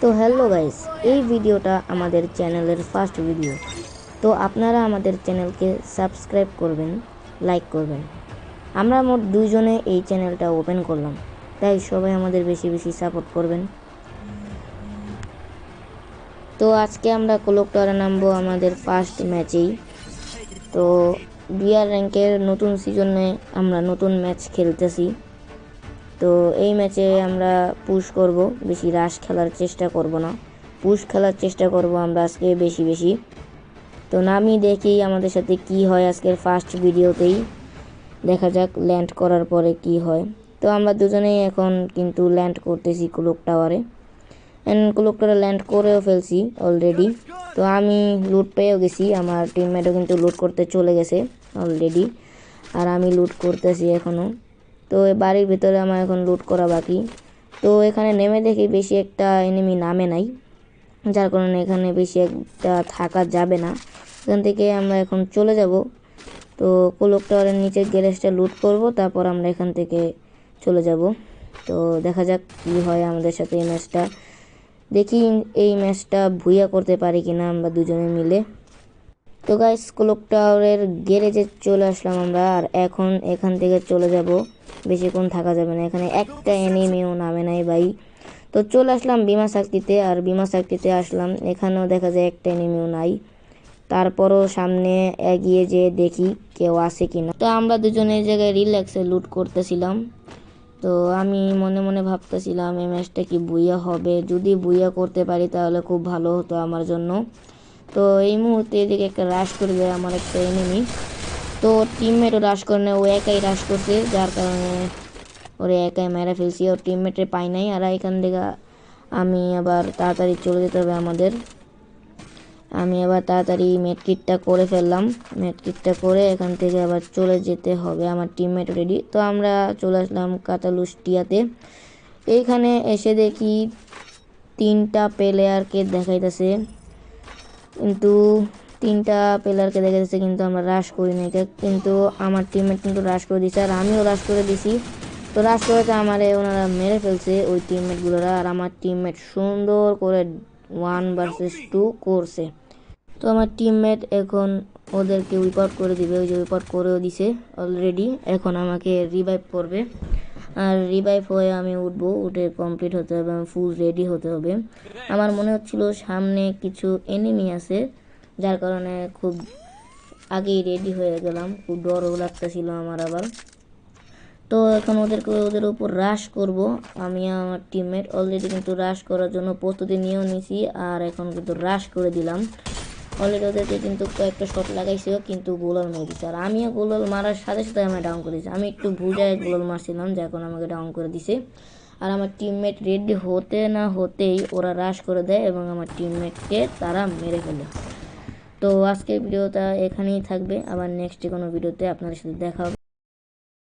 তো hello guys, এই ভিডিওটা আমাদের চ্যানেলের ফার্স্ট ভিডিও। তো আপনারা আমাদের চ্যানেলকে সাবস্ক্রাইব করবেন, লাইক করবেন। আমরা মোট দুইজনে এই চ্যানেলটা ওপেন করলাম, তাই সবাই আমাদের বেশি বেশি সাপোর্ট করবেন। তো আজকে আমরা ক্লক টাওয়ারে নামবো আমাদের ফার্স্ট ম্যাচেই। তো বিআর র্যাঙ্কের নতুন সিজনে আমরা নতুন ম্যাচ খেলতেছি। তো এই ম্যাচে আমরা পুশ করব, বেশি রাশ খেলার চেষ্টা করব না, পুশ খেলার চেষ্টা করব আমরা আজকে বেশি বেশি। তো নামি দেখি আমাদের সাথে কি হয় আজকের ফার্স্ট ভিডিওতেই, দেখা যাক ল্যান্ড করার পরে কি হয়। তো আমরা দুজনেই এখন কিন্তু ল্যান্ড করতেছি ক্লক টাওয়ারে, অ্যান্ড ক্লক টাওয়ারে ল্যান্ড করেও ফেলছি অলরেডি। তো আমি লুট পেয়েও গেছি, আমার টিমমেটও কিন্তু লুট করতে চলে গেছে অলরেডি, আর আমি লুট করতেছি এখনও। তো বাড়ির ভিতরে আমার এখন লুট করা বাকি। তো এখানে নেমে দেখি বেশি একটা এনিমি নামে নাই, যার কারণে এখানে বেশি একটা থাকা যাবে না। এখান থেকে আমরা এখন চলে যাব। তো ক্লক টাওয়ারের নিচের গ্যারেজটা লুট করব, তারপর আমরা এখান থেকে চলে যাব। তো দেখা যাক কি হয় আমাদের সাথে এই ম্যাচটা। দেখি এই ম্যাচটা ভুইয়া করতে পারি কিনা আমরা দুজনে মিলে। তো গাইস, ক্লক টাওয়ারের গ্যারেজে চলে আসলাম আমরা, আর এখন এখান থেকে চলে যাব। বেশিক্ষণ থাকা যাবে না, এখানে একটা এনিমিও নামে নাই ভাই। তো চলে আসলাম বিমা শক্তিতে, আর বিমা শক্তিতে আসলাম, এখানেও দেখা যায় একটা এনিমিও নাই। তারপরও সামনে এগিয়ে যেয়ে দেখি কেউ আসে কিনা। তো আমরা দুজনে এই জায়গায় রিল্যাক্সে লুট করতেছিলাম। তো আমি মনে মনে ভাবতেছিলাম এই ম্যাচটা কি বুইয়া হবে, যদি বুইয়া করতে পারি তাহলে খুব ভালো হতো আমার জন্য। তো এই মুহূর্তে এদিকে একটা রাশ করে দেয় আমার একটা এনিমি। তো টিমমেটও রাশ করে না, ও একাই রাশ করছে, যার কারণে ওরে একাই মেরে ফেলছি, ওর টিমমেটের পাই নাই। আর এখান থেকে আমি আবার তাড়াতাড়ি চলে যেতে হবে আমাদের। আমি আবার তাড়াতাড়ি মেডকিটটা করে ফেললাম, মেডকিটটা করে এখান থেকে আবার চলে যেতে হবে। আমার টিমমেট রেডি। তো আমরা চলে আসলাম কাতালুস্টিয়াতে। এইখানে এসে দেখি 3টা প্লেয়ারকে দেখাইতেছে, কিন্তু 3টা প্লেয়ারকে দেখাইতেছে কিন্তু আমরা রাশ করি নাই, কিন্তু আমার টিমমেট কিন্তু রাশ করে দিছে, আর আমিও রাশ করে দিছি। তো রাশ করেতে আমারে ওনারা মেরে ফেলছে ওই টিমমেটগুলোরা, আর আমার টিমমেট সুন্দর করে 1 ভার্সেস 2 করছে। তো আমার টিমমেট এখন ওদেরকে উইপ করে দিবে, ওই যে উইপ করেও দিছে অলরেডি। এখন আমাকে রিভাইভ করবে, আর রিভাইভ হয়ে আমি উঠবো, উঠে কমপ্লিট হতে হবে, আমি ফুল রেডি হতে হবে। আমার মনে হচ্ছিল সামনে কিছু এনিমি আছে, যার কারণে খুব আগেই রেডি হয়ে গেলাম, খুব ডরও লাগতেছিল আমার আবার। তো এখন ওদের উপর রাশ করব আমি, আমার টিমমেট অলরেডি কিন্তু রাশ করার জন্য প্রস্তুতি নিয়েও নিছি, আর এখন কিন্তু রাশ করে দিলাম অলরেডি। ওদেরকে কিন্তু কয়েকটা শট লাগাইছিল, কিন্তু গোলাল মেরে দিচ্ছে, আর আমিও গোলাল মারার সাথে সাথে আমি ডাউন করে দিচ্ছি। আমি একটু বুঝায় গোলাল মারছিলাম, যার কারণে আমাকে ডাউন করে দিছে। আর আমার টিমমেট রেডি হতে না হতেই ওরা রাশ করে দেয় এবং আমার টিমমেটকে তারা মেরে ফেলে। তো আজকের ভিডিওটা এখানেই থাকবে, আবার নেক্সট কোনো ভিডিওতে আপনাদের সাথে দেখা হবে।